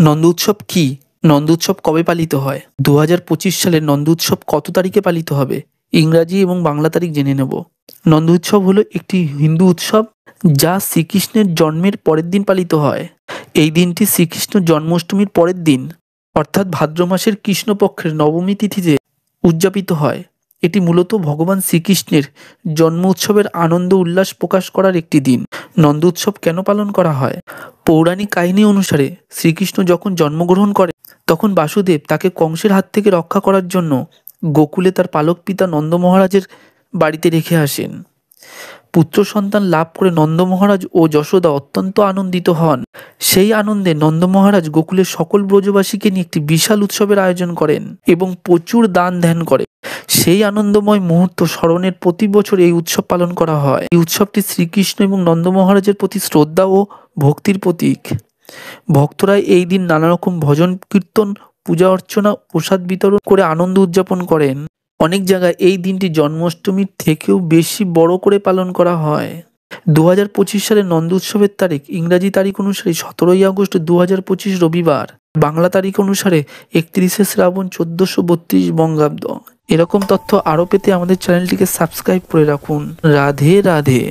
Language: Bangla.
নন্দ উৎসব কি? নন্দ উৎসব কবে পালিত হয়? 2025 সালে নন্দ উৎসব কত তারিখে পালিত হবে? ইংরাজি এবং বাংলা তারিখ জেনে নেব। নন্দ উৎসব হলো একটি হিন্দু উৎসব যা শ্রীকৃষ্ণের জন্মের পরের দিন পালিত হয়। এই দিনটি শ্রীকৃষ্ণ জন্মাষ্টমীর পরের দিন অর্থাৎ ভাদ্র মাসের কৃষ্ণপক্ষের নবমী তিথিতে উদযাপিত হয়। এটি মূলত ভগবান শ্রীকৃষ্ণের জন্ম উৎসবের আনন্দ উল্লাস প্রকাশ করার একটি দিন। নন্দ উৎসব কেন পালন করা হয়? পৌরাণিক কাহিনী অনুসারে শ্রীকৃষ্ণ যখন জন্মগ্রহণ করেন তখন বাসুদেব তাকে কংসের হাত থেকে রক্ষা করার জন্য গোকুলে তার পালক পিতা নন্দ মহারাজের বাড়িতে রেখে আসেন। পুত্র সন্তান লাভ করে নন্দ মহারাজ ও যশোদা অত্যন্ত আনন্দিত হন। সেই আনন্দে নন্দ মহারাজ গোকুলের সকল ব্রজবাসীকে নিয়ে একটি বিশাল উৎসবের আয়োজন করেন এবং প্রচুর দান ধ্যান করে। সেই আনন্দময় মুহূর্ত স্মরণের প্রতি বছর এই উৎসব পালন করা হয়। এই উৎসবটি শ্রীকৃষ্ণ এবং নন্দ মহারাজের প্রতি শ্রদ্ধা ও ভক্তির প্রতীক। ভক্তরা এই দিন নানা রকম ভজন কীর্তন, পূজা অর্চনা, প্রসাদ বিতরণ করে আনন্দ উদযাপন করেন। অনেক জায়গায় এই দিনটি জন্মাষ্টমীর থেকেও বেশি বড় করে পালন করা হয়। 2025 সালে নন্দ উৎসবের তারিখ ইংরাজি তারিখ অনুসারে 17 আগস্ট 2025 রবিবার, বাংলা তারিখ অনুসারে 31 শ্রাবণ 1432 বঙ্গাব্দ। এরকম তথ্য আরও পেতে আমাদের চ্যানেলটিকে সাবস্ক্রাইব করে রাখুন। রাধে রাধে।